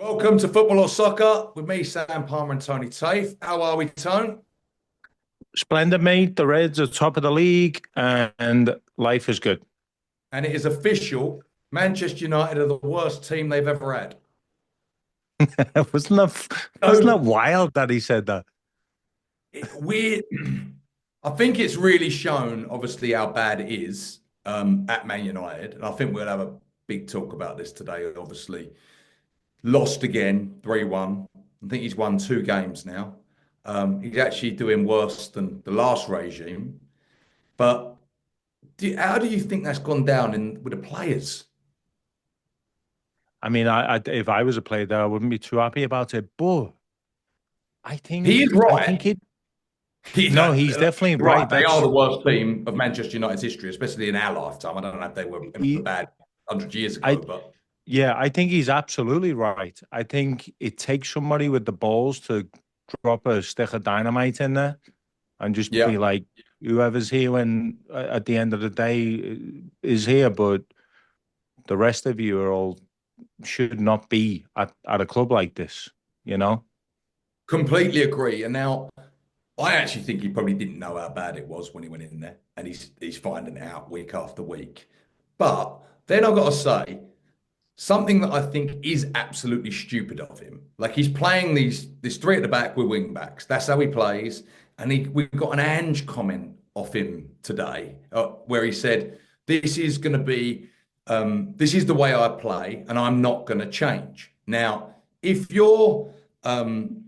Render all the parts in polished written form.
Welcome to Football or Soccer with me, Sam Palmer and Tony Tafe. How are we, Tone? Splendid, mate. The Reds are top of the league and life is good. And it is official. Manchester United are the worst team they've ever had. Wasn't that So wild that he said that? we, I think it's really shown, obviously, how bad it is at Man United. And I think we'll have a big talk about this today. Obviously, lost again, 3-1. I think he's won two games now. He's actually doing worse than the last regime. But how do you think that's gone down with the players? I mean, if I was a player there, I wouldn't be too happy about it. But He is I right. think it. He's No, he's definitely right. right. They are the worst team of Manchester United's history, especially in our lifetime. I don't know if they were He, bad 100 years I ago, but yeah, I think he's absolutely right. I think it takes somebody with the balls to drop a stick of dynamite in there and just yeah, be like, whoever's here when at the end of the day is here, but the rest of you are all should not be at a club like this, you know? completely agree. And now I actually think he probably didn't know how bad it was when he went in there, and he's finding it out week after week. But then I've got to say, something that I think is absolutely stupid of him. Like he's playing this three at the back with wing backs. That's how he plays. And we got an Ange comment off him today where he said, "This is going to be this is the way I play, and I'm not going to change." Now, if you're um,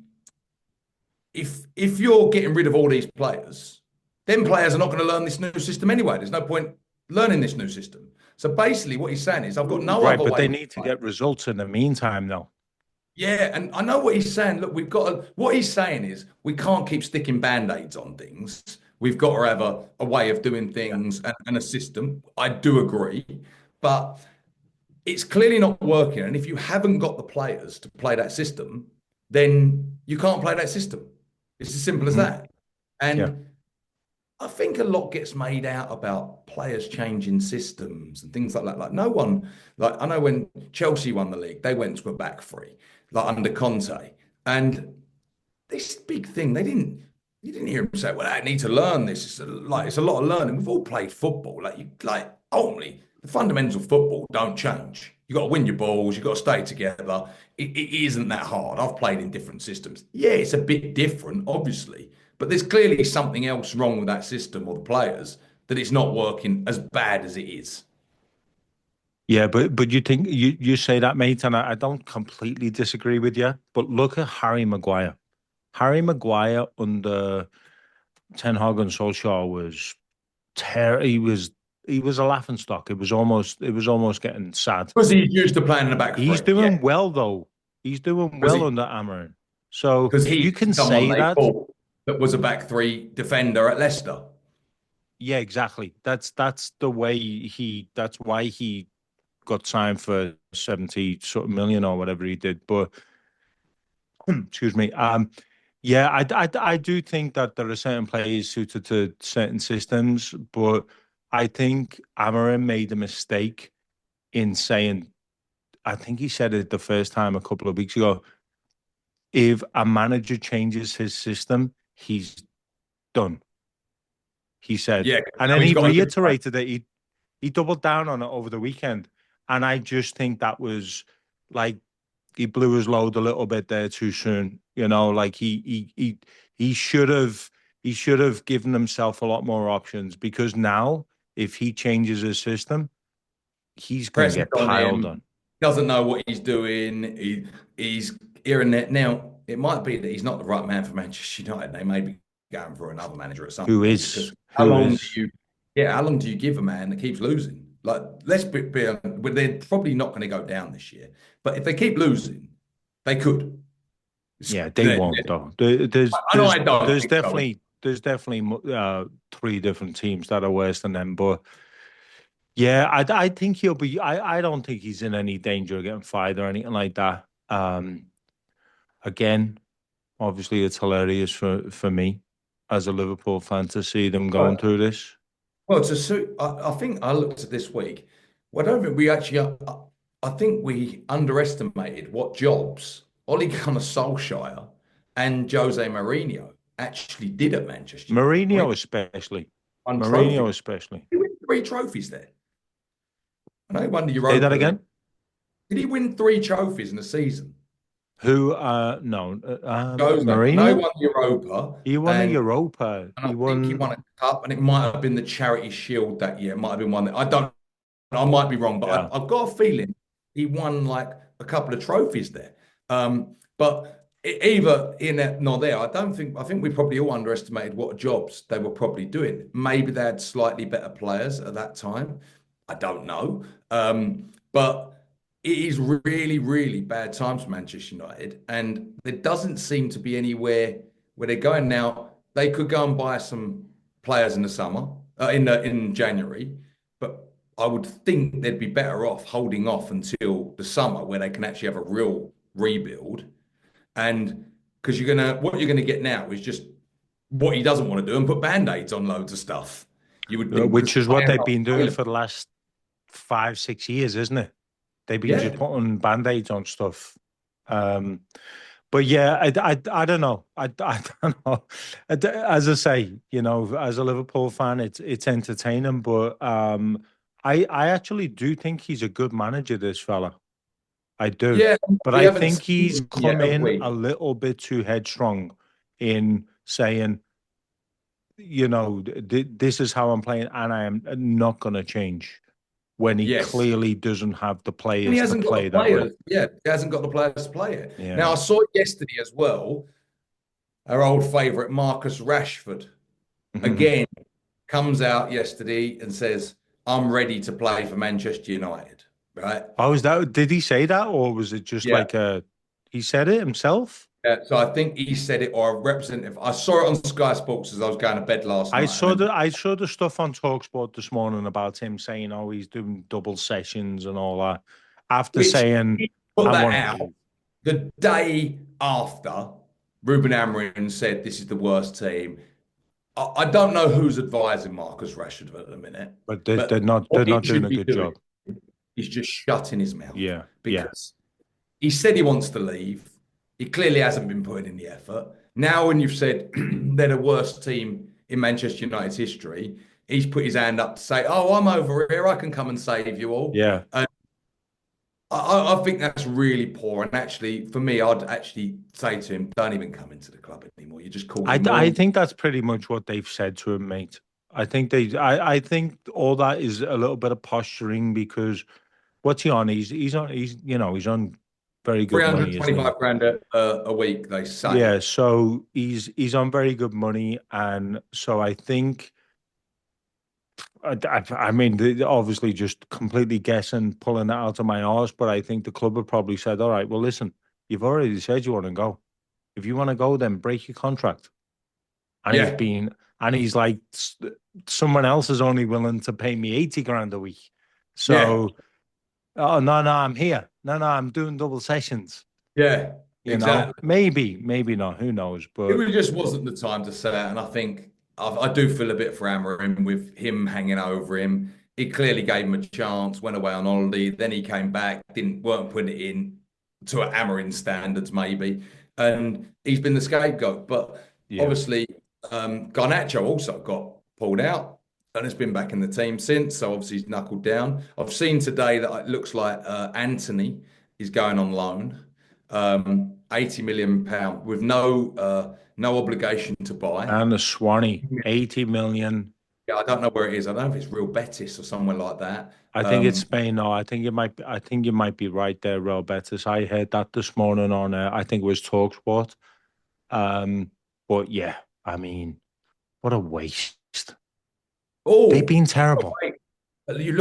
if you're getting rid of all these players, then players are not going to learn this new system anyway. There's no point learning this new system. So basically, what he's saying is, I've got no Right, other but way they to need to play. get results in the meantime, though. Yeah, and I know what he's saying. Look, we've got to, what he's saying is we can't keep sticking band-aids on things. We've got to have a way of doing Yeah. things and a system. I do agree, but it's clearly not working. And if you haven't got the players to play that system, then you can't play that system. It's as simple as Hmm. that. Yeah. And I think a lot gets made out about players changing systems and things like that. Like no one, like I know when Chelsea won the league, they went to a back three, like under Conte. And this big thing, you didn't hear him say, well, I need to learn this. It's a lot of learning. We've all played football. Like ultimately, the fundamentals of football don't change. You got to win your balls, you got to stay together. It isn't that hard. I've played in different systems. Yeah, it's a bit different, obviously, but there's clearly something else wrong with that system or the players that it's not working as bad as it is. Yeah, but you say that, mate, and I don't completely disagree with you. But look at Harry Maguire. Harry Maguire under Ten Hag and Solskjaer was he was a laughing stock. It was almost getting sad. Because he's used to playing in the back He's three, yeah. doing well though. He's doing Because well he under Amarin. So because he's you can someone say they that. bought that was a back three defender at Leicester. Yeah, exactly. That's the way that's why he got signed for 70 something million or whatever he did. But excuse me. Yeah, I do think that there are certain players suited to certain systems, but I think Amarin made a mistake in saying, I think he said it the first time a couple of weeks ago, if a manager changes his system, he's done. He said, Yeah, and now then he's he got a new plan. reiterated it. He doubled down on it over the weekend, and I just think that was like he blew his load a little bit there too soon. Like he he should have given himself a lot more options because now if he changes his system, he's gonna Pressure get on piled him. on. Doesn't know what he's doing. He's here and there. Now, it might be that he's not the right man for Manchester United. They may be going for another manager at some Who point because is how who long do is you, yeah, how long do you give a man that keeps losing? Like, let's well, they're probably not going to go down this year, but if they keep losing, they could. Yeah, they won't though. I know I don't think so. There's definitely three different teams that are worse than them, but yeah, I think he'll be. I don't think he's in any danger of getting fired or anything like that. Again, obviously, it's hilarious for me as a Liverpool fan to see them going Well, through this. well, to suit, I think I looked at this week. Well, I don't think we actually. I think we underestimated what jobs Ole Gunnar Solskjaer and Jose Mourinho actually did at Manchester United. Mourinho Mourinho especially. won Mourinho trophies. especially. He won three trophies there. I know he won the Say that Europa League. again. Did he win three trophies in a season? Who? No. Jose. I know he Mourinho. won the Europa, He won a and Europa. I He think he won. won a cup, and it might have been the Charity Shield that year. It might have been one that I don't. I might be wrong, but Yeah. I've got a feeling he won like a couple of trophies there. But either in it nor there, I don't think. I think we probably all underestimated what jobs they were probably doing. Maybe they had slightly better players at that time. I don't know. But it is really, really bad times for Manchester United, and there doesn't seem to be anywhere where they're going now. They could go and buy some players in the summer, in January, but I would think they'd be better off holding off until the summer where they can actually have a real rebuild. And because what you're gonna get now is just what he doesn't want to do and put band-aids on loads of stuff. You would think because Which is what players they've are been doing available. for the last 5, 6 years, isn't it? They've been just Yeah, putting band-aids on stuff. Um, but yeah, I don't know. I don't know. As I say, as a Liverpool fan, it's entertaining, but I actually do think he's a good manager, this fella. I do. yeah. But We I haven't think seen he's him yet, come have in we? a little bit too headstrong in saying, this is how I'm playing and I am not going to change when he Yes. clearly doesn't have the And he players to hasn't got the play that way. players. Yeah, he hasn't got the players to play it. Now, I Yeah. saw yesterday as well, our old favourite Marcus Rashford again comes out yesterday and says, I'm ready to play for Manchester United. Right? Oh, is that, did he say that or was it just Yeah. like he said it himself? Yeah. So I think he said it or a representative. I saw it on Sky Sports as I was going to bed last I night. And saw then the stuff on Talksport this morning about him saying, oh, he's doing double sessions and all that after which saying, he put I that want to out leave. the day after Ruben Amorim said this is the worst team. I don't know who's advising Marcus Rashford at the minute, But they're, but they're not what they're he not doing should a be good doing job. is just shutting his mouth Yeah, yeah, because he said he wants to leave. He clearly hasn't been putting in the effort. Now, when you've said they're the worst team in Manchester United's history, he's put his hand up to say, "Oh, I'm over here. I can come and save you all." yeah. I think that's really poor. And actually, for me, I'd actually say to him, don't even come into the club anymore. You're just I causing I more. think that's pretty much what they've said to him, mate. I think all that is a little bit of posturing because what's he on? He's on very good money, isn't he? 325 grand a week, they say. Yeah, so he's on very good money, and so I think I mean obviously just completely guessing, pulling it out of my arse, but I think the club have probably said, all right, well listen, you've already said you want to go. If you want to go, then break your contract. And Yeah, he's like, someone else is only willing to pay me 80 grand a week. yeah, So, oh, no, no, I'm here. No, no, I'm doing double sessions. yeah, exactly. Maybe not. Who knows? It But really just wasn't the time to sell out. And I think I do feel a bit for Amorim with him hanging over him. He clearly gave him a chance, went away on holiday, then he came back, weren't putting it in to Amorim standards, maybe. And he's been the scapegoat. But yeah, obviously, Garnacho also got pulled out and has been back in the team since. So obviously he's knuckled down. I've seen today that it looks like Anthony is going on loan. 80 million pound with no obligation to buy. and the Swanee, 80 million. Yeah, I don't know where it is. I don't know if it's Real Betis or somewhere like that. I think it's Spain. No, I think you might be right there, Real Betis. I heard that this morning on, I think it was Talksport. Um, but yeah, I mean, what a waste. They've Oh, been by the terrible. way, you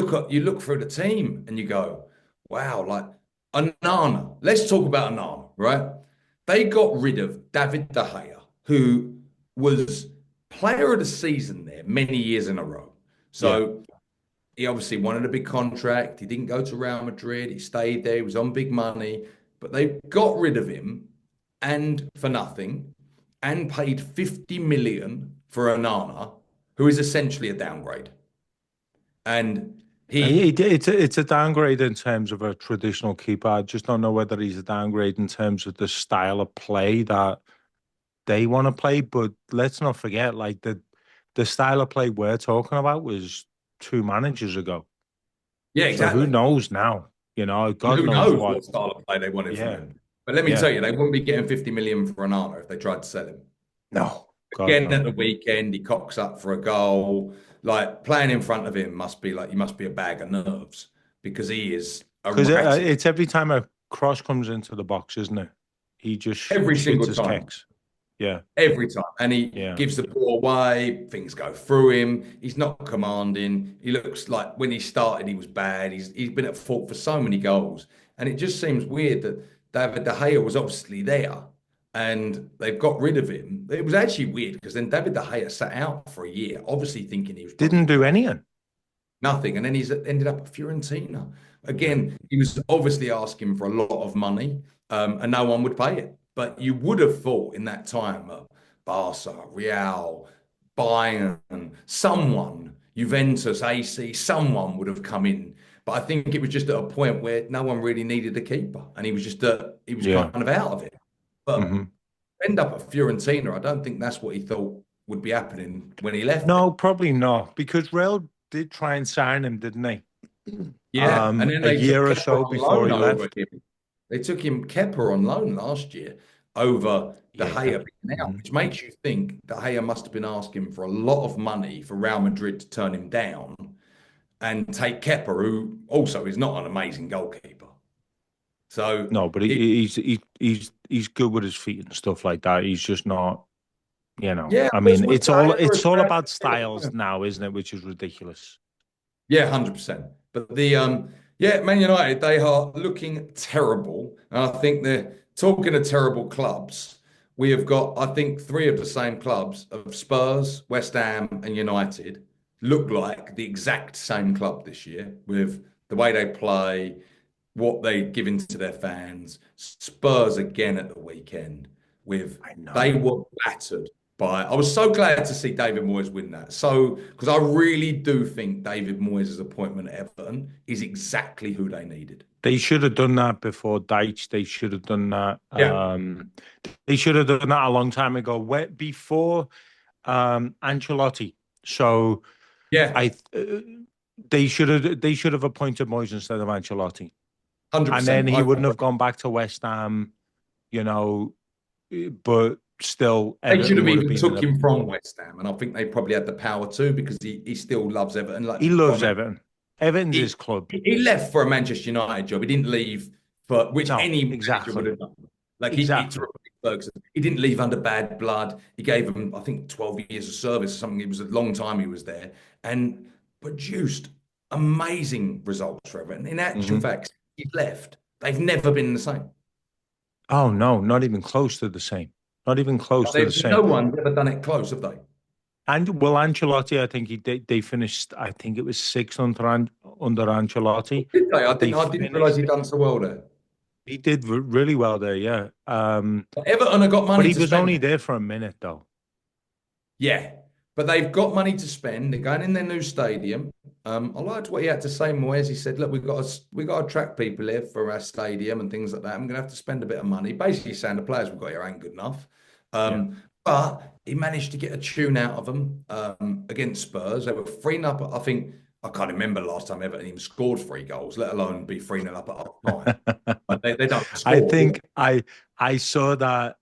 look through the team and you go, wow, like Anana. Let's talk about Anana, right? They got rid of David De Gea, who was player of the season there many years in a row. Yeah. So he obviously wanted a big contract. He didn't go to Real Madrid. He stayed there. He was on big money, but they got rid of him and for nothing and paid 50 million for Onana, who is essentially a downgrade. And He, It's a downgrade in terms of a traditional keeper. I just don't know whether he's a downgrade in terms of the style of play that they want to play. But let's not forget, like the style of play we're talking about was 2 managers ago. yeah, So who exactly. knows now? And God who knows knows what. what style of play they wanted from Yeah, him. But let me tell yeah. you, they wouldn't be getting 50 million for an armour if they tried to sell him. No, God Again, at no. the weekend, he cocks up for a goal. Like playing in front of him must be like you must be a bag of nerves because he is Because erratic it's every time a cross comes into the box, isn't it? He just every shits single his time. kecks. Yeah, Every time. And he yeah. gives the ball away, things go through him. He's not commanding. He looks like when he started, he was bad. He's been at fault for so many goals. And it just seems weird that David De Gea was obviously there and they've got rid of him. It was actually weird because then David De Gea sat out for a year, obviously thinking he was probably Didn't do done. anything. Nothing. And then he's ended up at Fiorentina. Yeah. Again, he was obviously asking for a lot of money, and no one would pay it. But you would have thought in that time, Barca, Real, Bayern, someone, Juventus, AC, someone would have come in. But I think it was just at a point where no one really needed a keeper, and he was kind Yeah. of out of it. But Hmm. end up at Fiorentina, I don't think that's what he thought would be happening when he left No, it. probably not. Because Real did try and sign him, didn't they? Yeah, and then A they took year or Kepa so on before loan he over left. him. They took him Kepa on loan last year over De Yeah. Gea being out, Hmm. which makes you think De Gea must have been asking for a lot of money for Real Madrid to turn him down and take Kepa, who also is not an amazing goalkeeper. So No, but it, he's good with his feet and stuff like that. He's just not, yeah, I mean, was saying for a it's all Spanish about player. styles now, isn't it? Which is ridiculous. Yeah, 100%. But yeah, Man United, they are looking terrible. And I think they're talking of terrible clubs. We have got, I think, three of the same clubs of Spurs, West Ham, and United look like the exact same club this year with the way they play, what they give into their fans. Spurs again at the weekend with I they know. were battered by. I was so glad to see David Moyes win that. So because I really do think David Moyes' appointment at Everton is exactly who they needed. They should have done that before Deitch. They should have done that. Yeah, They should have done that a long time ago, before Ancelotti. So yeah, I, they should have appointed Moyes instead of Ancelotti, and then 100%. he wouldn't have gone back to West Ham. You know, but still, They should Everton have would have even been in took a. him from West Ham, and I think they probably had the power too because he still loves Everton. He Like loves from Everton. Everton's his he club. he left for a Manchester United job. He didn't leave for which No, any manager would exactly, have done. Like he exactly. took Ferguson. He didn't leave under bad blood. He gave him, I think, 12 years of service or something. It was a long time he was there and produced amazing results for Everton. In actual Hmm. fact, he's left. They've never been the same. Oh no, not even close to the same. Not even close to the No same. one's ever done it close, have they? And well, Ancelotti, I think they finished. I think it was sixth under Ancelotti. Did they? They I didn't realize finished. he'd done so well there. He did really well there, yeah. But Everton have got But money he to was spend. only there for a minute though. Yeah, but they've got money to spend. They're going in their new stadium. I liked what he had to say, Moyes. He said, "Look, we got to attract people here for our stadium and things like that. I'm going to have to spend a bit of money." Basically, saying the players we've got here ain't good enough. Yeah. But he managed to get a tune out of them against Spurs. They were 3-0 up. I think I can't remember the last time Everton even scored 3 goals, let alone be 3-0 up at half time. But they don't I score. think I saw that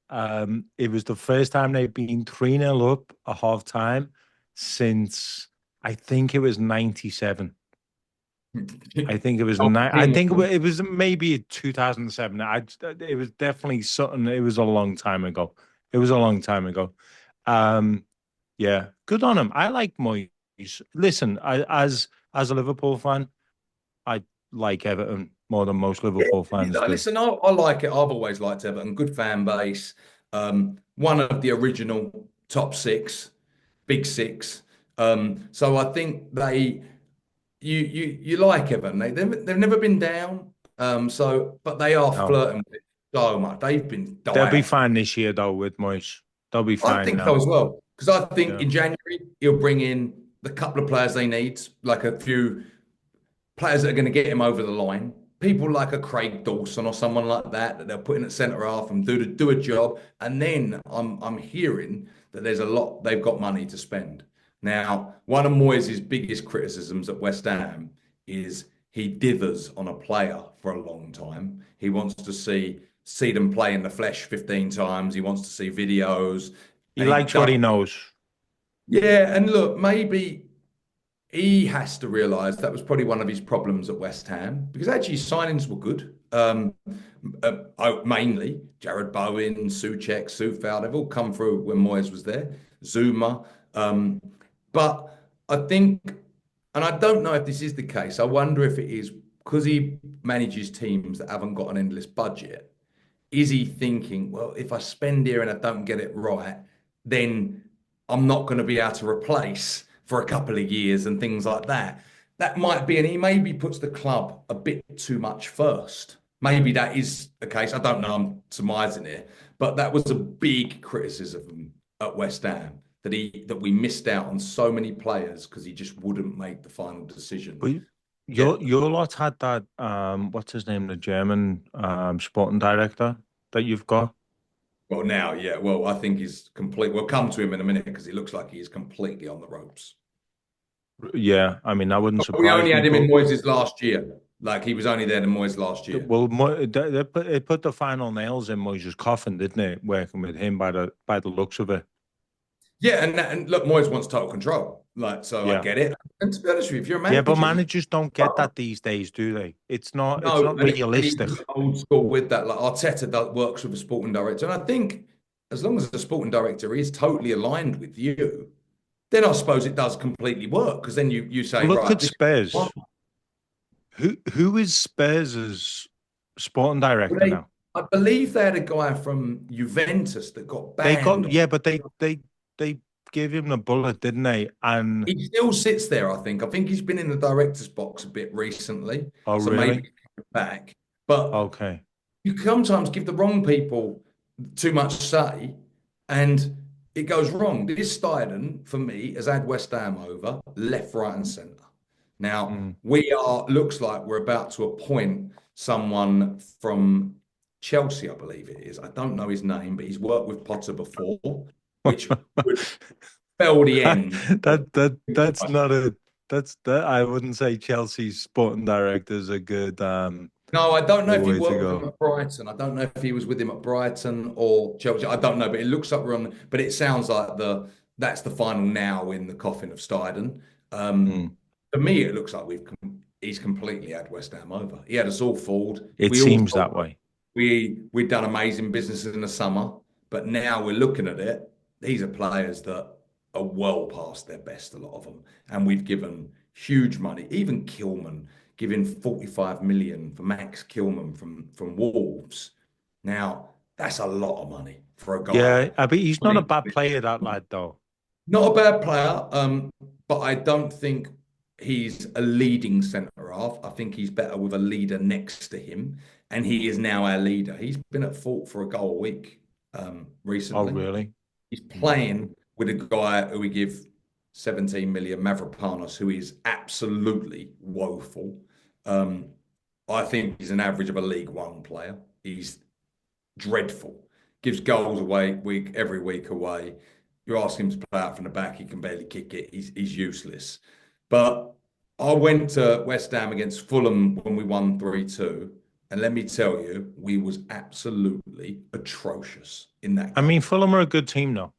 it was the first time they've been 3-0 up a half time since I think it was 97. I think it was I think it was maybe 2007. It was definitely something. It was a long time ago. It was a long time ago. Um, yeah, good on him. I like Moyes. Listen, as a Liverpool fan, I like Everton more than most Liverpool fans do. Listen, I like it. I've always liked Everton. Good fan base. One of the original top six, big six. So I think you like Everton. They've never been down. But they are No, flirting with it so much. They've been they'll be dieting. fine this year though with Moyes. They'll be I fine think so now. as well. Because I think Yeah. in January he'll bring in the couple of players they need, like a few. players that are going to get him over the line. People like a Craig Dawson or someone like that that they're putting at centre half and do a job. And then I'm hearing that there's a lot they've got money to spend. Now, one of Moyes' biggest criticisms at West Ham is he dithers on a player for a long time. He wants to see them play in the flesh 15 times. He wants to see videos, He and he likes what does. he knows. Yeah, and look, maybe he has to realise that was probably one of his problems at West Ham because actually his signings were good. Mainly Jared Bowen, Souček, Soufal, they've all come through when Moyes was there. Zuma, um, but I think, and I don't know if this is the case. I wonder if it is because he manages teams that haven't got an endless budget. Is he thinking, well, if I spend here and I don't get it right, then I'm not going to be able to replace for a couple of years and things like that? That might be, and he maybe puts the club a bit too much first. Maybe that is the case. I don't know. I'm surmising it, but that was a big criticism at West Ham that we missed out on so many players because he just wouldn't make the final decision. But Yeah. your lot had that what's his name, the German sporting director that you've got. Well, now, yeah. Well, I think he's complete. We'll come to him in a minute because he looks like he is completely on the ropes. Yeah, I mean that wouldn't We surprise only me, had him in but Moyes' last year. Like he was only there in Moyes last year. well, it put the final nails in Moises' coffin, didn't it? Working with him by the looks of it. Yeah, and look, Moyes wants total control. Like, so I Yeah. get it. And to be honest with you, if you're a Yeah, but manager, managers don't get that these days, do they? It's no, not and he's realistic. old school with that. Like Arteta works with a sporting director, and I think as long as the sporting director is totally aligned with you, then I suppose it does completely work. Because then you say, Well, look right, at this is Spurs. Who is Spurs' sporting well, director now? I believe they had a guy from Juventus that got They banned. got yeah, but they gave him the bullet, didn't they? And He still sits there, I think. I think he's been in the director's box a bit recently, oh so maybe really? he's coming back. But Okay. you sometimes give the wrong people too much say, and it goes wrong. This Steiden, for me, has had West Ham over left, right, and centre. Now Mm. looks like we're about to appoint someone from Chelsea, I believe it is. I don't know his name, but he's worked with Potter before, which would spell the end. That's not a that's that I wouldn't say Chelsea's sporting director is No, I don't know a if he way to worked with him go. at Brighton. I don't know if he was with him at Brighton or Chelsea. I don't know, but it looks like we're on. But it sounds like that's the final nail in the coffin of Steiden. Um, Mm. for me, it looks like he's completely had West Ham over. He had us all fooled. It We all seems thought that way. we'd done amazing business in the summer, but now we're looking at it. These are players that are well past their best, a lot of them, and we've given huge money. Even Kilman giving 45 million for Max Kilman from Wolves. Now that's a lot of money for a guy. Yeah, I mean he's not a bad player, that lad though. Not a bad player, but I don't think he's a leading centre half. I think he's better with a leader next to him, and he is now our leader. He's been at fault for a goal a week Oh recently. really? He's Mm. playing with a guy who we give 17 million, Mavropanos, who is absolutely woeful. Um, I think he's an average of a League One player. He's dreadful. Gives goals away every week away. You ask him to play out from the back, he can barely kick it. He's useless. But I went to West Ham against Fulham when we won 3-2. And let me tell you, we was absolutely atrocious in that I mean game. Fulham are a good team though.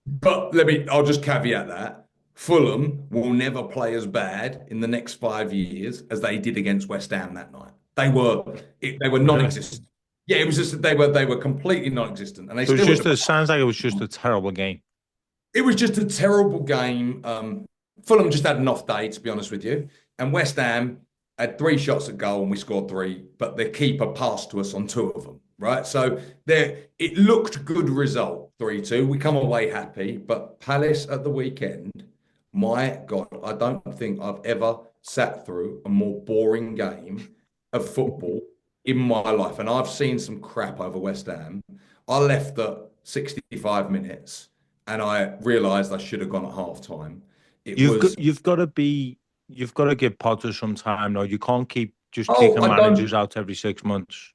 But I'll just caveat that. Fulham will never play as bad in the next 5 years as they did against West Ham that night. They were Really? non-existent. Yeah, it was just that they were completely non-existent, and they So it's still hit just the. it sounds like it was just a terrible game. It was just a terrible game. Fulham just had an off day, to be honest with you, and West Ham had three shots at goal and we scored three, but the keeper passed to us on two of them. Right, so it looked good result 3-2. We come away happy, but Palace at the weekend, my God, I don't think I've ever sat through a more boring game of football in my life, and I've seen some crap over West Ham. I left at 65 minutes and I realised I should have gone at half time. It was You've got to be. you've got to give Potter some time. No, you can't keep just Oh, kicking I managers don't. out every 6 months.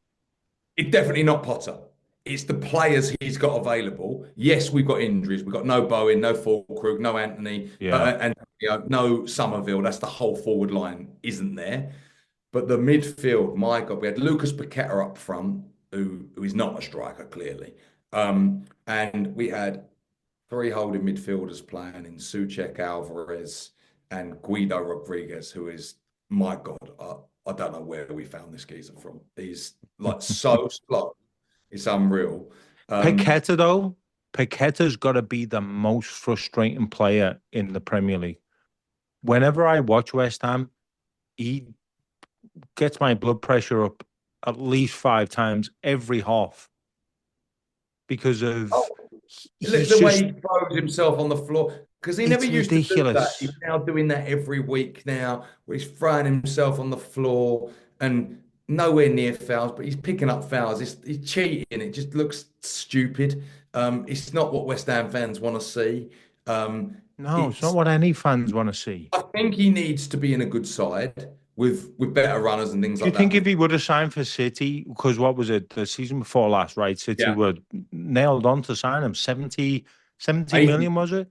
It's definitely not Potter. It's the players he's got available. Yes, we've got injuries. We've got no Bowen, no Fulkrug, no Anthony, Yeah. and no Somerville. That's the whole forward line isn't there. But the midfield, my God, we had Lucas Paqueta up front, who is not a striker, clearly. And we had three holding midfielders playing in Suchek Alvarez and Guido Rodriguez, who is, my God, I don't know where we found this geezer from. He's like so slow. It's unreal. Um, Paqueta, though, Paqueta's got to be the most frustrating player in the Premier League. Whenever I watch West Ham, he gets my blood pressure up at least 5 times every half because oh, of look, he's the way just he throws himself on the floor, because he never it's used to do that. He's ridiculous. now doing that every week now, where he's throwing himself on the floor and nowhere near fouls, but he's picking up fouls. He's cheating. It just looks stupid. It's not what West Ham fans want to see. Um, No, it's not it's what any fans want to see. I think he needs to be in a good side with better runners and things Do you like that. think if With he would have signed for City, because what was it, the season before last, right? City yeah, were nailed on to sign him. 70 80. million, was it?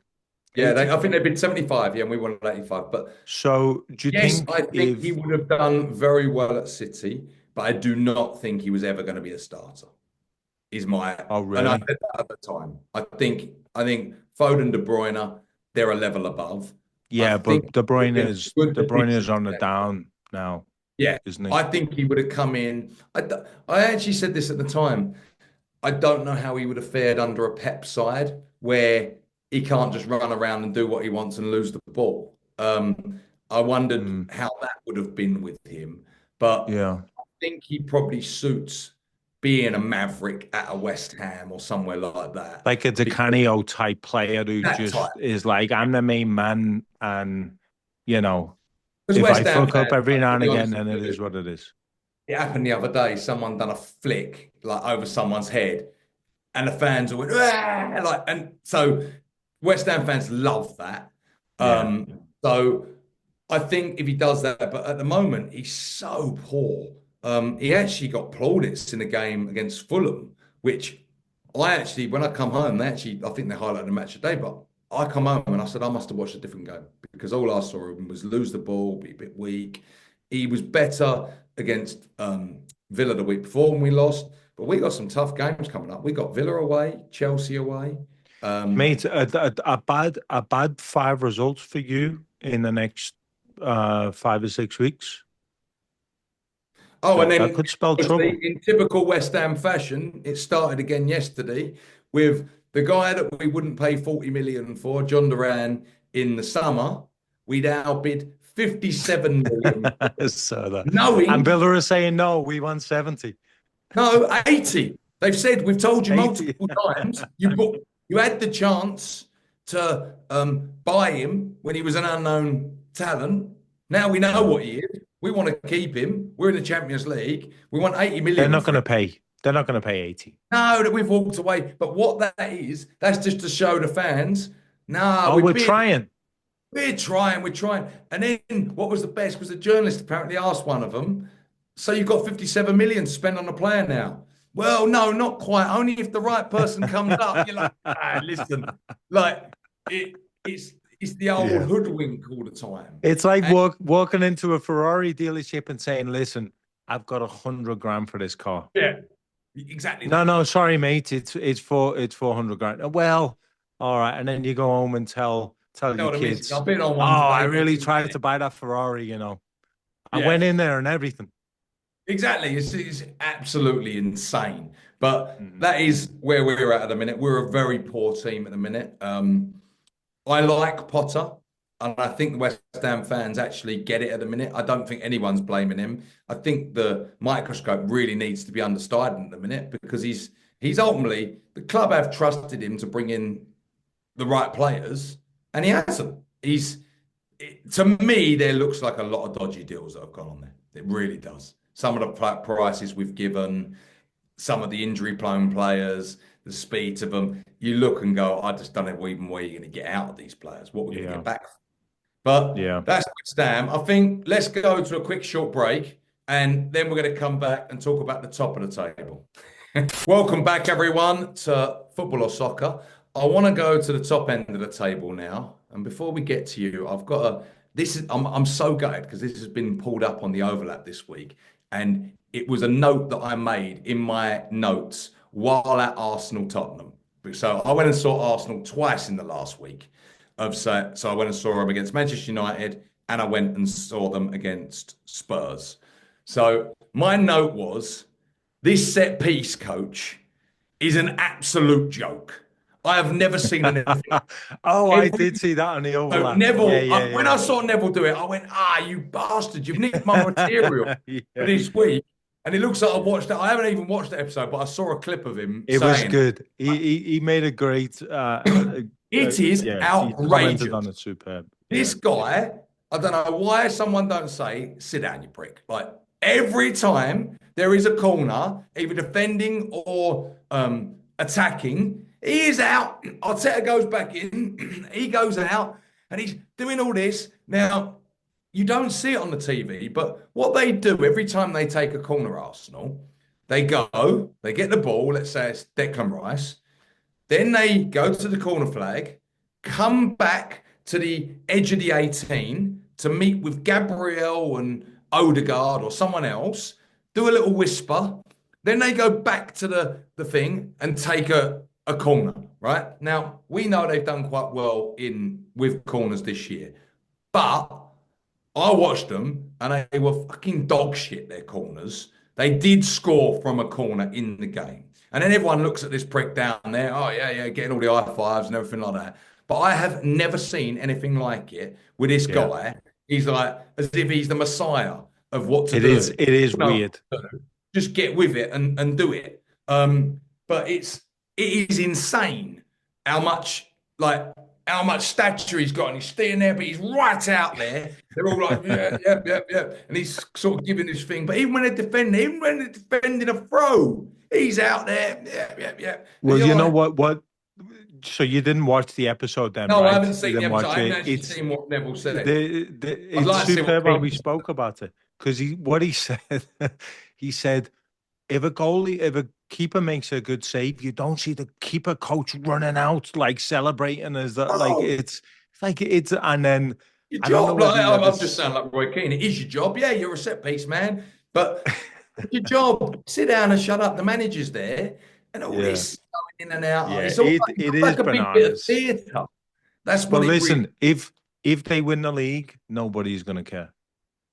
Yeah, 80? I think they've been 75, yeah, and we won at 85. But So do you yes, I think think he if, would have done very well at City, but I do not think he was ever going to be a starter. Is my oh, and I really? said that at the time. I think Foden, De Bruyne, they're a level above. I Yeah, think but good De Bruyne is addition. on the down now, Yeah, isn't he? I think he would have come in. I actually said this at the time. I don't know how he would have fared under a Pep side where he can't just run around and do what he wants and lose the ball. I wondered Mm, how that would have been with him, but yeah. I think he probably suits being a maverick at a West Ham or somewhere like that. Like a Di Because Canio type player who that type. just is like, I'm the main man, and you know, Because if I West Ham fuck up fans, every now to and be again, honest then it with is you, what it is. it happened the other day. Someone done a flick like over someone's head, and the fans all went, "Ah!" Like, and so West Ham fans love that. Yeah. So I think if he does that, but at the moment he's so poor. He actually got plaudits in the game against Fulham, which I actually, when I come home, I think they highlighted the match today, but I come home and I said I must have watched a different game because all I saw him was lose the ball, be a bit weak. He was better against Villa the week before when we lost, but we got some tough games coming up. We got Villa away, Chelsea away. Mate, a bad 5 results for you in the next 5 or 6 weeks. Oh, and That then could spell obviously, trouble. in typical West Ham fashion, it started again yesterday with the guy that we wouldn't pay 40 million for, John Duran, in the summer. We now bid 57 million, So that, and knowing Villa are saying no, we want 70. no 80. They've said we've told you 80. multiple times. You had the chance to buy him when he was an unknown talent. Now we know Yeah. what he is. We want to keep him. We're in the Champions League. We want 80 They're million not for going him. to pay. They're not going to pay 80. No, that we've walked away. But what that is, that's just to show the fans, nah, Oh, we're trying. we're trying. And then what was the best was a journalist apparently asked one of them, so you've got 57 million to spend on a player now. Well, no, not quite. Only if the right person comes up. You're like, listen, like it's the old Yeah. hoodwink all the time. It's like And walking into a Ferrari dealership and saying, listen, I've got 100 grand for this car. yeah, exactly No, that. no, sorry, mate. It's 400 grand. Well, all right. And then you go home and tell You know your what I mean? kids, I've been on oh, one I today. really tried to buy that Ferrari. I Yeah. went in there and everything. Exactly. It's absolutely insane. But Mhm. that is where we're at the minute. We're a very poor team at the minute. I like Potter, and I think the West Ham fans actually get it at the minute. I don't think anyone's blaming him. I think the microscope really needs to be under Steidten at the minute because he's ultimately the club have trusted him to bring in the right players, and he hasn't. To me, there looks like a lot of dodgy deals that have gone on there. It really does. Some of the prices we've given, some of the injury-prone players, the speed to them. You look and go, I just don't know even where you're going to get out of these players. What we're going to Yeah. get back. But Yeah. that's West Ham. I think let's go to a quick short break, and then we're going to come back and talk about the top of the table. Welcome back, everyone, to football or soccer. I want to go to the top end of the table now. And before we get to you, I've got a. This is I'm so gutted because this has been pulled up on the overlap this week, and it was a note that I made in my notes while at Arsenal Tottenham. So I went and saw Arsenal twice in the last week. So I went and saw them against Manchester United, and I went and saw them against Spurs. So my note was. This set piece coach is an absolute joke. I have never seen anything. Oh, I Every did see that on the so overlap. Yeah, Neville, when I yeah, saw Neville do it, I went, you bastard, you've nicked my material yeah. for Yeah. this week. And it looks like I've watched it. I haven't even watched the episode, but I saw a clip of him It was saying, good. He made a great it is yeah, he commented outrageous. on it superb. Yeah. This guy, I don't know why someone don't say, sit down, you prick. Like every time there is a corner, either defending or attacking, he is out. Arteta goes back in, he goes out, and he's doing all this. Now, you don't see it on the TV, but what they do every time they take a corner, Arsenal, they go, they get the ball, let's say it's Declan Rice. Then they go to the corner flag, come back to the edge of the 18 to meet with Gabriel and Odegaard or someone else, do a little whisper. Then they go back to the thing and take a corner, right? Now, we know they've done quite well in with corners this year, but I watched them and they were fucking dog shit, their corners. They did score from a corner in the game. And then everyone looks at this prick down there. Oh, yeah, yeah, getting all the high fives and everything like that. But I have never seen anything like it with this Yeah. guy. He's like, as if he's the messiah of what to It is do. it is No, weird. just get with it and do it. But it is insane how much like how much stature he's got, and he's staying there, but he's right out there. They're all like, yeah, yeah, yeah, yeah, and he's sort of giving his thing. But even when they're defending a throw, he's out there, yeah, yeah, yeah. And Well, you're you know like, what so you didn't watch the episode then, no, I right? haven't You seen the didn't episode. watch I haven't it. actually seen what Neville said. I'd It's like to see what superb how we Pete said. spoke about it because he said he said if a keeper makes a good save, you don't see the keeper coach running out like celebrating as that like Oh, it's like it's and then your I don't know job. whether Like you ever I'm just sounding like Roy Keane. It is your job. Yeah, you're a set piece man, but it's your job. Sit down and shut up. The manager's there, and all yeah, this going in and out. yeah, It's all like, it it's is like a big bit of bananas. theatre. That's But what it really. listen, if they win the league, nobody's gonna care.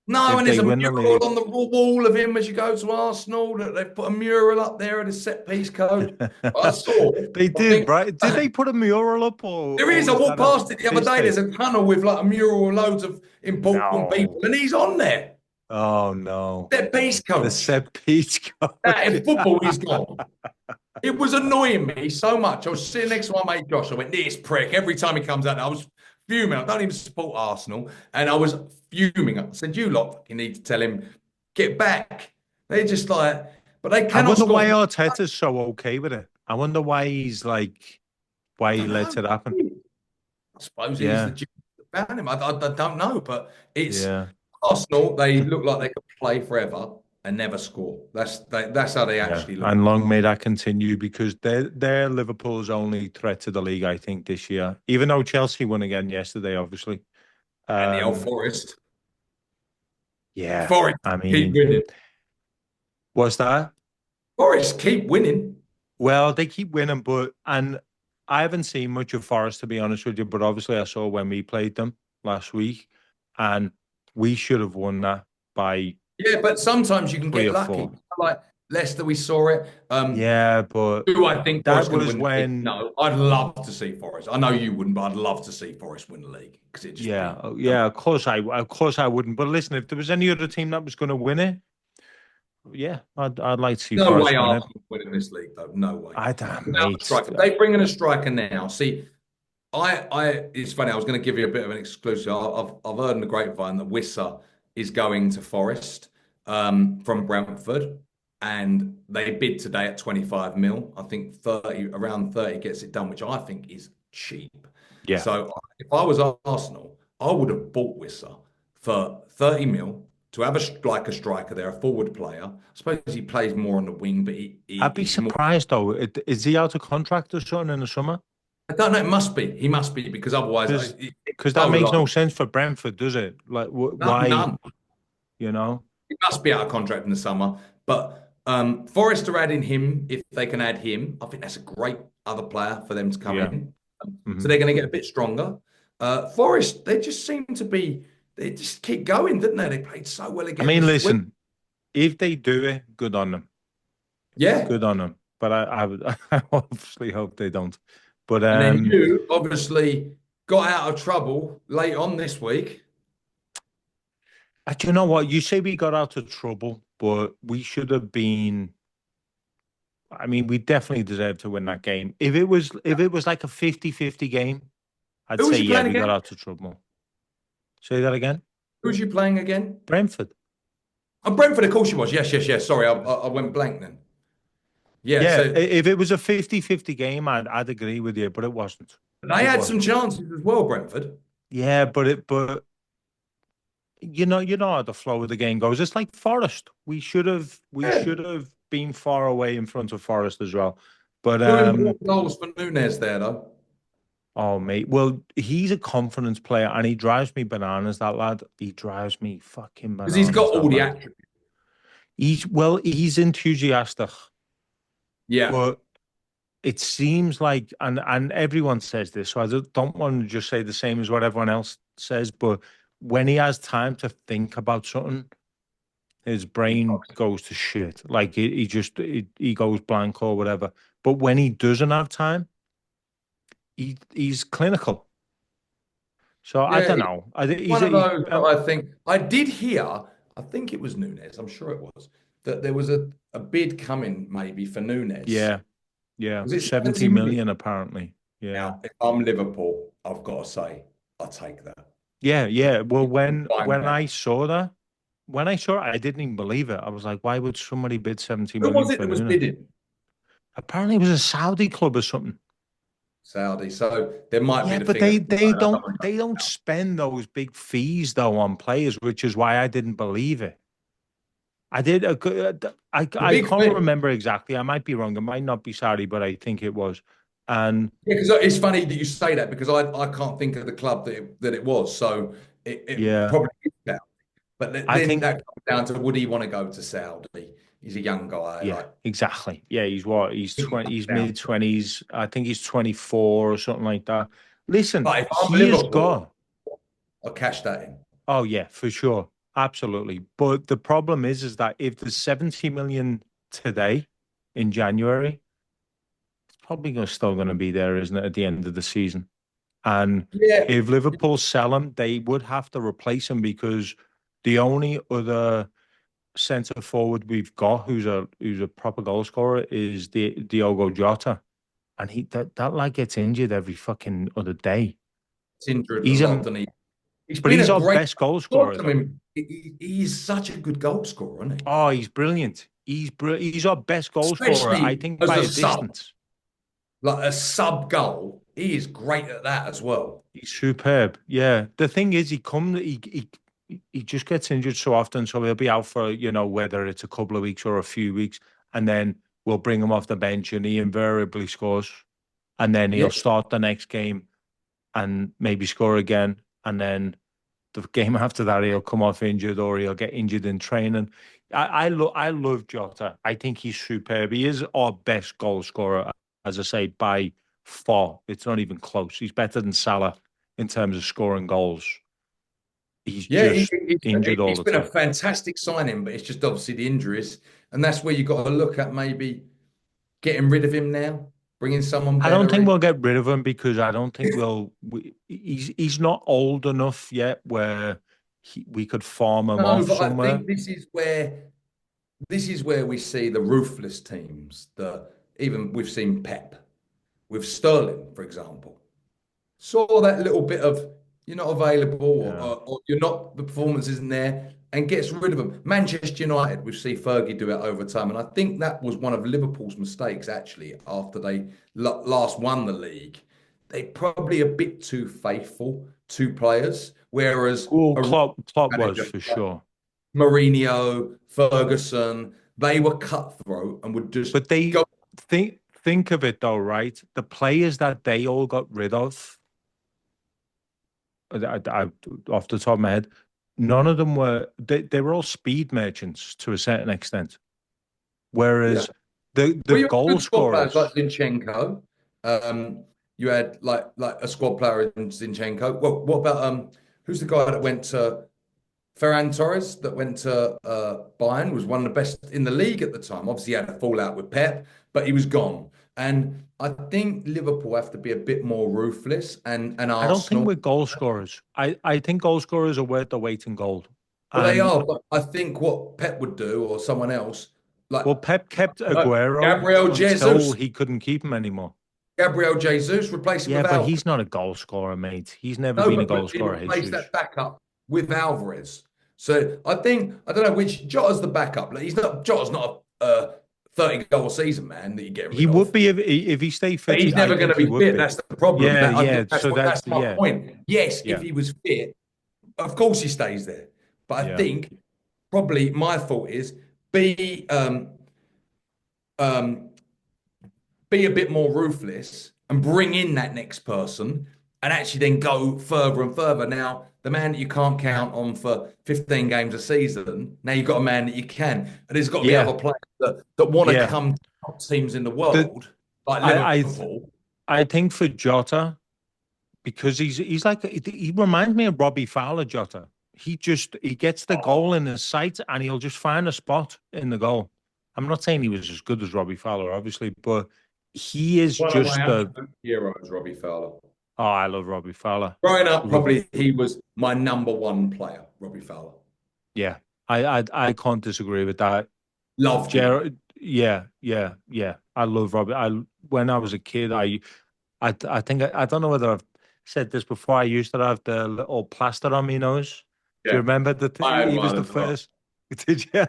No, If and there's they a win the mural league, on the wall of him as you go to Arsenal. That they've put a mural up there of the set piece coach. I saw. they I did, think right? Did they put a mural up there or is. I was walked that a past it the other piss day. There's take? a tunnel with like a mural with loads of important people, No. and he's on there. Oh no. Set piece The coach. set piece That coach. in football, he's gone. It was annoying me so much. I was sitting next to my mate Josh. I went, this prick. Every time he comes out, I was fuming. I don't even support Arsenal. And I was fuming. I said, you lot you need to tell him, get back. They're just like, but they I cannot wonder score. why Arteta's so okay with it. I wonder why he's like I why he don't know. lets it happen. I suppose it is the Yeah. genius about him. I don't know. But it's Yeah. Arsenal. They look like they could play forever and never score. That's how they Yeah. actually look. And long may that continue because they're Liverpool's only threat to the league, I think, this year. Even though Chelsea won again yesterday, obviously. And the old Um, Forest. yeah. Forest I keep mean, winning. what's that? Forest keep winning. Well, they keep winning, but and I haven't seen much of Forest to be honest with you, but obviously I saw when we played them last week, and we should have won that by Yeah, but sometimes you can three get or lucky. four. Like Leicester, we saw it. Yeah, but Do I think that Forest going to was win the league? when, No, I'd love to see Forest. I know you wouldn't, but I'd love to see Forest win the league because it'd just yeah, be yeah. Of course I wouldn't. But listen, if there was any other team that was going to win it, yeah, I'd like to see no way Forest win it. Arsenal winning this league, though. No way. I don't, Without a mate. striker, if they bring in a striker now. See, it's funny. I was going to give you a bit of an exclusive. I've heard in the grapevine that Wissa is going to Forest from Brentford, and they bid today at 25 mil. I think 30, around 30 gets it done, which I think is cheap. Yeah, So if I was Arsenal, I would have bought Wissa for 30 mil to have like a striker there, a forward player. I suppose he plays more on the wing, but I'd be he's more. surprised though. Is he out of contract or something in the summer? I don't know. It must be. He must be because otherwise, Because it's that so makes no like sense for Brentford, does it? Like, why? none. You know? He must be out of contract in the summer. But Forest are adding him if they can add him. I think that's a great other player for them to come Yeah. in. So Hmm. they're going to get a bit stronger. Forest, they just seem to be. They just keep going, didn't they? They played so well I again mean, this week. listen, if they do it, good on them. Yeah. Good on them. But I would, I obviously hope they don't. But And then you obviously got out of trouble late on this week. do you know what? You say we got out of trouble, but we should have been. I mean, we definitely deserved to win that game. If it was like a 50-50 game, I'd Who was say you yeah, playing we got again? out of trouble. Say that again. Who was you playing again? Brentford. Oh, Brentford, of course you was. Yes, yes, yes. Sorry, I went blank then. Yeah, Yeah, so if it was a 50-50 game, I'd agree with you, but it wasn't. they It had some wasn't. chances as well, Brentford. Yeah, but you know how the flow of the game goes. It's like Forest. We Yeah. should have been far away in front of Forest as well. But Two important goals for Nunes there, though. oh mate, well, he's a confidence player and he drives me bananas, that lad. He drives me fucking Because he's got bananas, all that the lad. attributes. He's enthusiastic, Yeah. but it seems like and everyone says this, so I don't want to just say the same as what everyone else says, but when he has time to think about something, his He brain does. goes to shit. Like he goes blank or whatever. But when he doesn't have time, he's clinical. So I Yeah, don't he's know. one of those that I think I did hear, I think it was Nunes, I'm sure it was, that there was a bid coming maybe for Nunes. yeah, yeah, Was it 70 70 million? million apparently. Yeah. Now, if I'm Liverpool, I've got to say, I'll take that. Yeah, yeah. Well, Fine when back. I saw that, when I saw it, I didn't even believe it. I was like, why would somebody bid 70 Who million was it for that was Nunes? bidding? Apparently it was a Saudi club or something. Saudi. So there might be Yeah, the but thing of, I don't want to they go don't now. spend those big fees though on players, which is why I didn't believe it. I did. The I big can't thing. remember exactly. I might be wrong. It might not be Saudi, but I think it was. And Yeah, because it's funny that you say that because I can't think of the club that it was. So it yeah, probably is Saudi. But I then think that comes down to would he want to go to Saudi? He's a young guy. yeah, Like, exactly. Yeah, he's what? He's I think it 20. comes He's down mid to it. 20s. I think he's 24 or something like that. Listen, But if I'm he has Liverpool, got. I'll cash that in. Oh yeah, for sure, absolutely. But the problem is that if there's 70 million today in January, it's probably still going to be there, isn't it, at the end of the season? And Yeah, if Liverpool sell him, they would have to replace him because the only other centre forward we've got who's a proper goal scorer is the Diogo Jota, and that lad gets injured every fucking other day. it's injured a He's lot, a and he's but been he's a our great best goal goal scorer scorer. I though. mean, he's such a good goal scorer, isn't he? Oh, he's brilliant. He's our best goal scorer, I Especially think, as by a a sub, distance. like a sub goal. He is great at that as well. He's superb. Yeah. The thing is, he just gets injured so often, so he'll be out for whether it's a couple of weeks or a few weeks, and then we'll bring him off the bench, and he invariably scores, and then Yeah, he'll start the next game and maybe score again, and then the game after that he'll come off injured or he'll get injured in training. I love Jota. I think he's superb. He is our best goal scorer, as I say, by far. It's not even close. He's better than Salah in terms of scoring goals. He's yeah, just injured all it's the been a time. fantastic signing, but it's just obviously the injuries, and that's where you've got to look at maybe getting rid of him now, bringing someone I don't better think in. we'll get rid of him because I don't think he's not old enough yet where we could farm him No, off but I somewhere. think this is where we see the ruthless teams. The even we've seen Pep with Sterling, for example. Saw that little bit of you're not available Yeah. or you're not the performance isn't there and gets rid of them. Manchester United, we see Fergie do it over time, and I think that was one of Liverpool's mistakes actually after they last won the league. they're probably a bit too faithful to players, whereas Well, a real Klopp was manager for like sure. Mourinho, Ferguson, they were cutthroat and would just But they go. think of it though, right? The players that they all got rid of, off the top of my head, none of them were. They were all speed merchants to a certain extent. Yeah. Whereas the Well, you had goal good squad players like scorers, Zinchenko. You had like a squad player in Zinchenko. Well, what about who's the guy that went to Ferran Torres that went to Bayern was one of the best in the league at the time. Obviously, he had a fallout with Pep, but he was gone. And I think Liverpool have to be a bit more ruthless, and I don't think Arsenal. we're goal scorers. I think goal scorers are worth the weight in gold. Well, they And are, but I think what Pep would do or someone else, like well, Pep kept Aguero Gabriel until Jesus, he couldn't keep him anymore. Gabriel Jesus, replace him Yeah, with but Alvarez. he's not a goal scorer, mate. He's never No, been a but goal he scorer, replaced Jesus. that backup with Alvarez. So I don't know which Jota's the backup. Like, Jota's not a 30 goal season man that you're getting He rid would of. be if he stayed But fit. he's I never going think to he be would fit. be. That's the problem. Yeah, yeah. So That's my yeah, point. Yes, if yeah, he was fit, of course he stays there. But I yeah, think probably my thought is be um, be a bit more ruthless and bring in that next person and actually then go further and further. Now, the man that you can't count on for 15 games a season, now you've got a man that you can. And there's got to be yeah, other players that want to yeah. come to top teams in the The world, like I Liverpool. I think for Jota, because he's like he reminds me of Robbie Fowler. Jota. He gets the goal in his sight and he'll just find a spot in the goal. I'm not saying he was as good as Robbie Fowler, obviously, but he is One of my just the. absolute heroes, Robbie Fowler. Oh, I love Robbie Fowler. Growing up, Love probably he was my number one player, Robbie Fowler. Yeah, I can't disagree with that. Loved him. Jared, yeah, yeah, yeah. I love Robbie. When I was a kid, I think I don't know whether I've said this before. I used to have the little plaster on my nose. Do you Yeah, remember I had he was one the as well. first? Did you?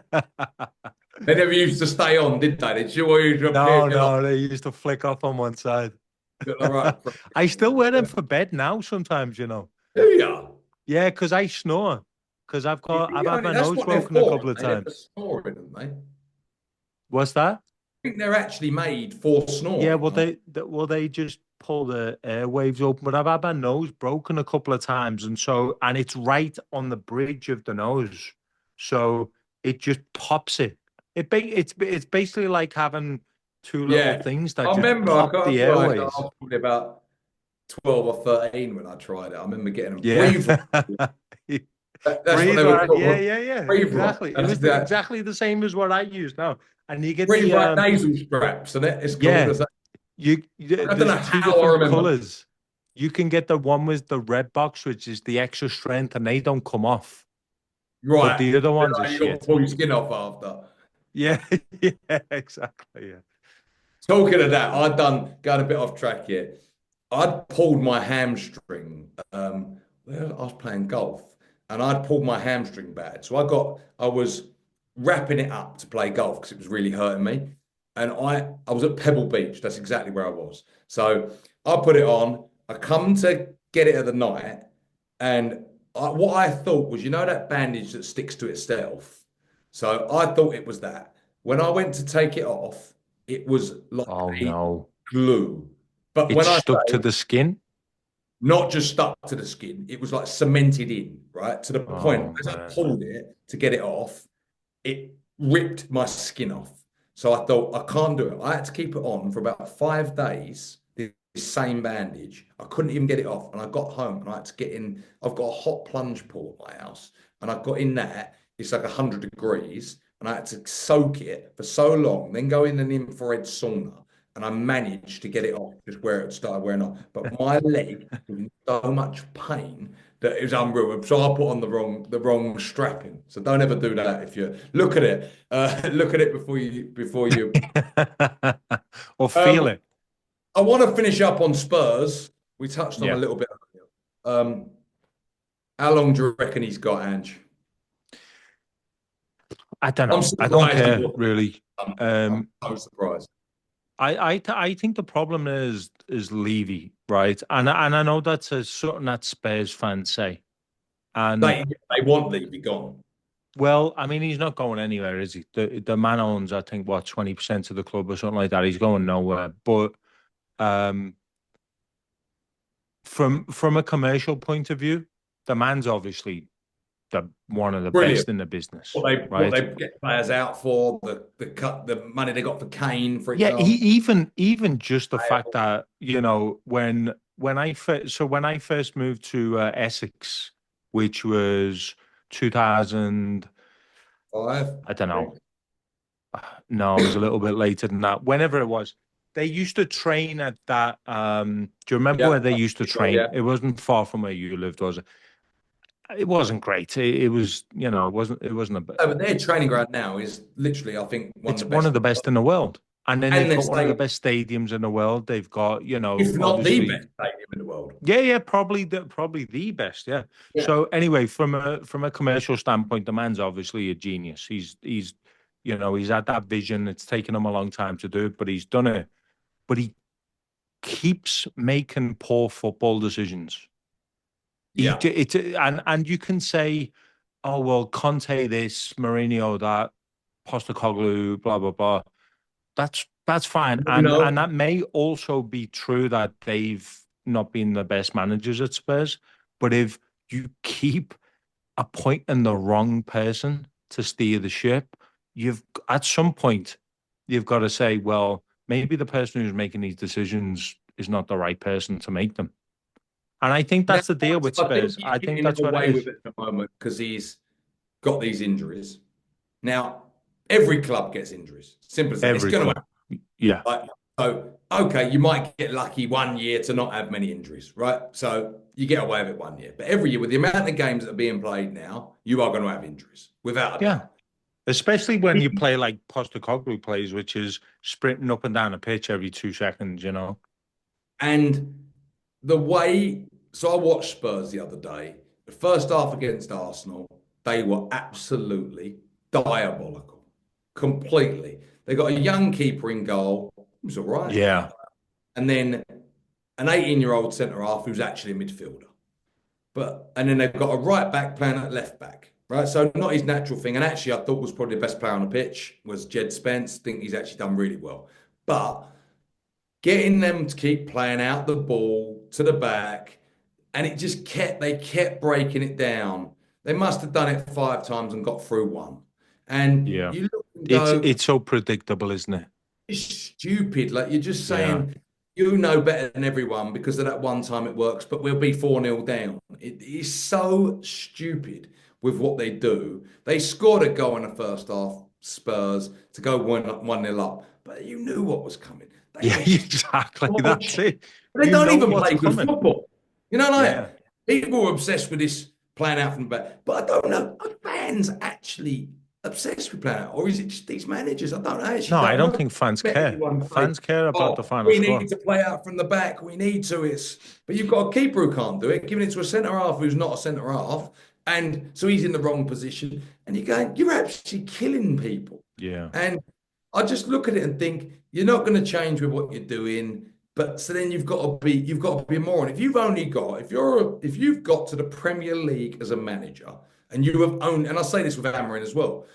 They never used to stay on, did they? Did you always appear No, like no, they used to flick off on one side. the right? I still wear them for bed now sometimes, you know. Do you? Yeah, because I snore. Because I've had my That's nose what they're broken a for, couple of aren't they? They're for times. snoring, aren't they? I What's that? think they're actually made for Yeah, snoring, well, aren't they just pull the airwaves open. But I've had my nose broken a couple of times, and it's right on the bridge of the nose, so it just pops it. It's basically like having two they? little Yeah. things that I just remember pop the I airways. was probably about 12 or 13 when I tried it. I remember getting a Yeah, breathe. That's what they breathe were right. Yeah, called. yeah, yeah. Breathe right. Exactly. It That's was that. exactly the same as what I use now, and you get Breathe the right nasal straps, and it's called. yeah. I don't know There's two how I different remember. colors. You can get the one with the red box, which is the extra strength, and they don't come off. But Right. the other ones are You got to shit. pull your skin off after. Yeah, yeah, exactly. Yeah. Talking of that, going a bit off track here. I'd pulled my hamstring. I was playing golf, and I'd pulled my hamstring bad. So I was wrapping it up to play golf because it was really hurting me. And I was at Pebble Beach. That's exactly where I was. So I put it on. I come to get it at the night, and what I thought was, that bandage that sticks to itself. So I thought it was that. When I went to take it off, it was like Oh a no, glue. But it's when I stuck to say the skin. not just stuck to the skin, it was like cemented in, right? To the point, Oh as I man. pulled it to get it off, it ripped my skin off. So I thought, I can't do it. I had to keep it on for about 5 days, this same bandage. I couldn't even get it off. And I got home and I had to get in. I've got a hot plunge pool at my house. And I got in that. It's like 100 degrees. And I had to soak it for so long, then go in an infrared sauna. And I managed to get it off just where it started wearing off. But my leg was in so much pain that it was unreal. So I put on the wrong strapping. So don't ever do that if you look at it. Look at it before you. Or feel Um, it. I want to finish up on Spurs. We touched on a Yeah. little bit earlier. How long do you reckon he's got, Ange? I don't I'm know. I don't surprised he care wasn't. really. I'm Um, so surprised. I think the problem is Levy, right? And I know that's something that Spurs fans say. And They want Levy gone. well, I mean, he's not going anywhere, is he? The man owns, I think, what, 20% of the club or something like that. He's going nowhere. But um, from a commercial point of view, the man's obviously the one of the Brilliant. best in the business, What they right? get players out for, the money they got for Kane, for Yeah, he example. even just the fact that, when I first moved to Essex, which was 2000, Five, I don't I think. know. No, it was a little bit later than that. Whenever it was, they used to train at that. Do you remember where Yeah, they used to train? yeah. It wasn't far from where you lived, was it? It wasn't great. It was, it wasn't a bit. No, but their training ground now is literally, I think, one of It's the one best of in the the world. best in the world. And then And they've they're got one of the saying, best stadiums in the world. They've got, if not the obviously. best stadium in the world. Yeah, probably the best. Yeah. Yeah. So anyway, from a commercial standpoint, the man's obviously a genius. He's had that vision. It's taken him a long time to do it, but he's done it. But he keeps making poor football decisions. Yeah. And you can say, oh well, Conte this, Mourinho that, Postecoglou, blah blah blah. That's fine, and No. that may also be true that they've not been the best managers at Spurs. But if you keep appointing the wrong person to steer the ship, you've at some point you've got to say, well, maybe the person who's making these decisions is not the right person to make them. And I think Now, that's the deal with I think Spurs. he's I think getting that's what it away with is. it at the moment because he's got these injuries. Now, every club gets injuries. Simple as that. It's Every going to club. happen. Yeah. Right? So, okay, you might get lucky one year to not have many injuries, right? So you get away with it one year. But every year, with the amount of games that are being played now, you are going to have injuries, without a Yeah. doubt. Especially when you play like Postecoglou plays, which is sprinting up and down a pitch every 2 seconds. And the way, so I watched Spurs the other day. The first half against Arsenal, they were absolutely diabolical, completely. They got a young keeper in goal, who's all right, Yeah. and then an 18-year-old centre half who's actually a midfielder. And then they've got a right back playing at left back, right? So not his natural thing. And actually, I thought was probably the best player on the pitch was Jed Spence. I think he's actually done really well. But getting them to keep playing out the ball to the back, and they kept breaking it down. They must have done it 5 times and got through one. And Yeah. you look and It's go, it's so predictable, isn't it? it's stupid. Like you're just Yeah. saying, you know better than everyone because of that one time it works, but we'll be 4-0 down. It is so stupid with what they do. They scored a goal in the first half, Spurs, to go 1-0 up, but you knew what was coming. They Yeah, were just exactly. That's dodgy. it. They You don't know even what's play good coming. football. You know, Yeah. like people are obsessed with this playing out from the back, but I don't know. Are fans actually obsessed with playing out, or is it just these managers? I actually No, I don't don't know. think fans Bet care. anyone say, Fans care about the "Oh, final we need score. to play out from the back. We need to." But you've got a keeper who can't do it, giving it to a centre half who's not a centre half, and so he's in the wrong position. And you're going, you're actually killing people. Yeah. And I just look at it and think you're not going to change with what you're doing. But so then you've got to be a moron. If you've got to the Premier League as a manager and you have owned, and I say this with Amarin as well,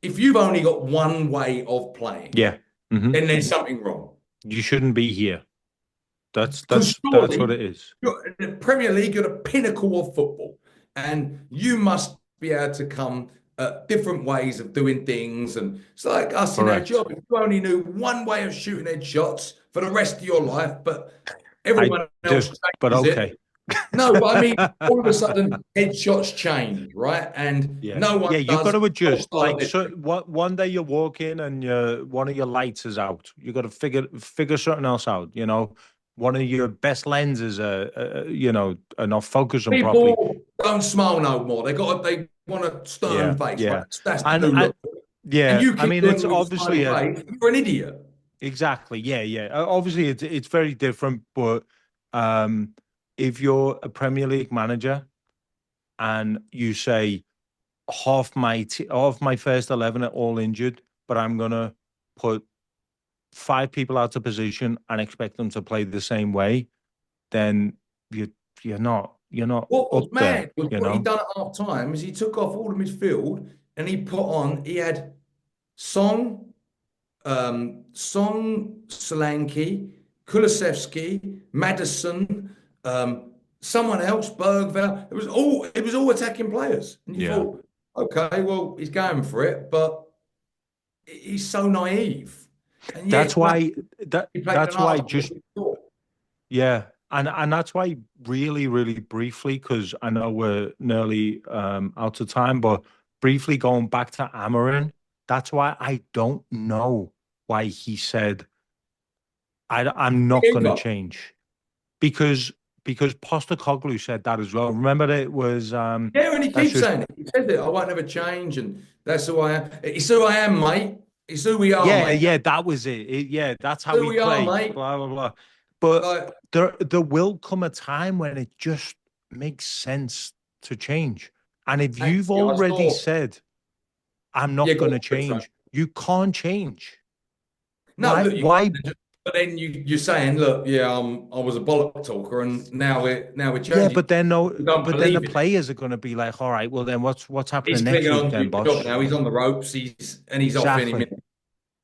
if you've only got one way of playing, Yeah. Hmm. then there's something wrong. You shouldn't be here. That's Because that's that's what surely it is. you're in the Premier League, you're the pinnacle of football, and you must be able to come at different ways of doing things. And it's like us in our Correct. job. If you only knew one way of shooting head shots for the rest of your life, but I everyone else do, but changes it. okay. No, but I mean, all of a sudden, headshots change, right? And Yeah. no one Yeah, you've got does to adjust. style of Like, this. so one day you're walking and one of your lights is out. You got to figure something else out. One of your best lenses are not focusing properly. People don't smile no more. They want a Yeah, stern face, right? yeah. That's the And new look. And yeah, you I keep mean doing it's it with a smiley obviously a face, you're an idiot. exactly. Yeah, yeah. Obviously it's very different, but um if you're a Premier League manager and you say half my first 11 are all injured, but I'm gonna put five people out of position and expect them to play the same way, then you you're not What was up there, mad was you what he know? done at half time is he took off all the midfield and he had Song, Solanke, Kulusevski, Madison, someone else, Bergvall. It was all attacking players. And you Yeah. thought, okay, well, he's going for it, but he's so naive. And That's yet, like, why that he played an that's why arse. just yeah. And that's why really, really briefly, because I know we're nearly out of time, but briefly going back to Amarin, that's why I don't know why he said I'm not gonna change. Because Postecoglou said that as well. Remember it was Yeah, and he that's keeps just saying it. He says it. I won't ever change, and that's who I am. It's who I am, mate. It's who we are, yeah, mate. yeah, that was it. Yeah, that's how Who we we are, play. mate. Blah blah blah. But Like, there will come a time when it just makes sense to change. And if you've actually, I already saw. said I'm Yeah, not go going to on, sorry. change, you can't change. No, Why? look, you Why? can't. But then you're saying, look, yeah, I was a bollock talker, and now we're Yeah, changing. You don't but then the believe in it. players are going to be like, all right, well then what's He's happening next clinging week on to then, his job boss? now. He's on the ropes. He's off any Exactly. minute.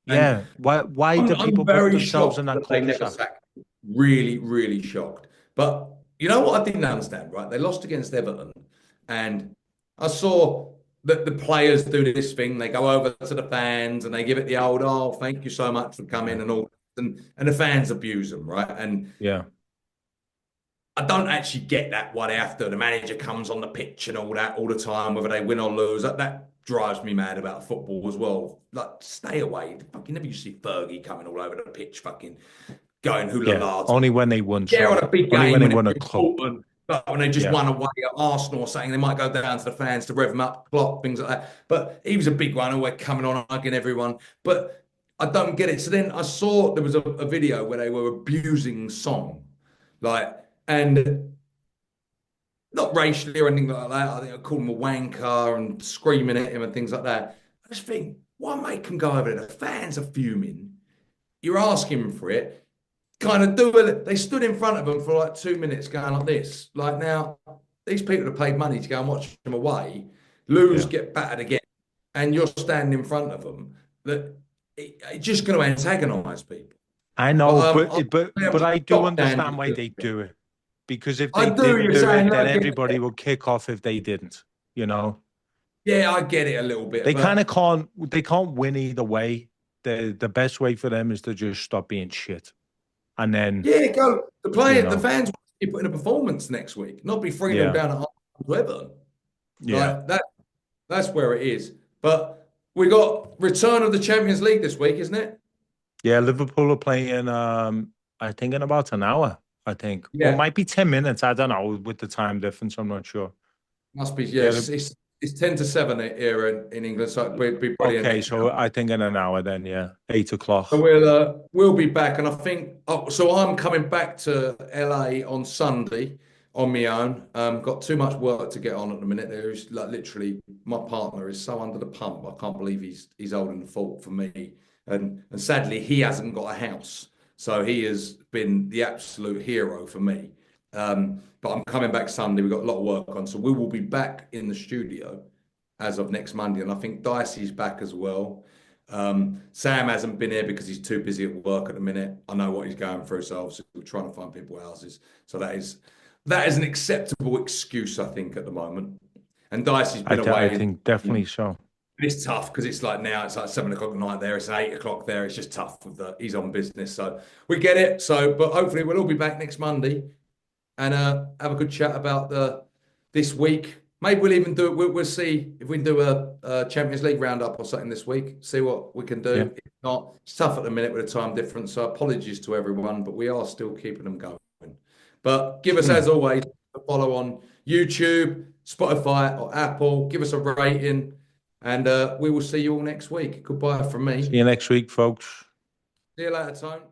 And Yeah. Why do I'm people put very themselves in shocked that that they never cul-de-sac? sacked him. Really, really shocked. But you know what I didn't understand, right? They lost against Everton, and I saw that the players do this thing. They go over to the fans and they give it the old, "Oh, thank you so much for Yeah. coming," and all, and the fans abuse them, right? And Yeah. I don't actually get that why they have to. The manager comes on the pitch and all that all the time, whether they win or lose. That drives me mad about football as well. Like, stay away. Fucking never you see Fergie coming all over the pitch, fucking going hula Yeah. la. Only when they won Yeah, on some. a big Only when game they when it's won a cup. important, but when they just Yeah. won away at Arsenal or something, they might go down to the fans to rev them up, clock, things like that. But he was a big one, always coming on, hugging everyone. But I don't get it. So then I saw there was a video where they were abusing Song, like, and not racially or anything like that. I think I called him a wanker and screaming at him and things like that. I just think, why make him go over there? The fans are fuming. You're asking for it. Kind of do it. They stood in front of them for like 2 minutes going like this. Like, now, these people have paid money to go and watch them away, lose, Yeah. get battered again, and you're standing in front of them. That it's just going to antagonize people. I But know, I am but I do shocked, Andy. understand why they do it. Because if I they do. didn't You're do saying, it, then look, everybody would kick off if they didn't, you know. yeah, I get it a little bit, They kind of but can't win either way. The best way for them is to just stop being shit. And then, yeah, go. you The know, fans want to put in a performance next week, not be 3-0 yeah, down at home to Everton. yeah. Like that. That's where it is. But we got return of the Champions League this week, isn't it? Yeah, Liverpool are playing I think in about an hour, I think. Or Yeah, might be 10 minutes. I don't know with the time difference, I'm not sure. must be. Yeah, Yes, it's 10 to 7 here in England, so it'd be brilliant. okay, so I think in an hour then, yeah. 8 o'clock. So we'll be back, and I think so. I'm coming back to LA on Sunday on my own. Got too much work to get on at the minute. There's like literally my partner is so under the pump. I can't believe he's holding the fort for me, and sadly he hasn't got a house, so he has been the absolute hero for me. But I'm coming back Sunday. We've got a lot of work on, so we will be back in the studio as of next Monday, and I think Dicey's back as well. Sam hasn't been here because he's too busy at work at the minute. I know what he's going through, so obviously we're trying to find people houses. So that is an acceptable excuse, I think, at the moment. And Dicey's been I away. think definitely so. It's tough because it's like now it's like 7 o'clock at night there. It's 8 o'clock there. It's just tough with he's on business. So we get it. So, but hopefully we'll all be back next Monday and have a good chat about the this week. Maybe we'll even do it. We'll see if we can do a Champions League roundup or something this week. See what we can Yeah. do. If not, it's tough at the minute with the time difference. So apologies to everyone, but we are still keeping them going. But give us, as always, a follow on YouTube, Spotify, or Apple. Give us a rating, and we will see you all next week. Goodbye from See me. you next week, folks. See you later, Tone.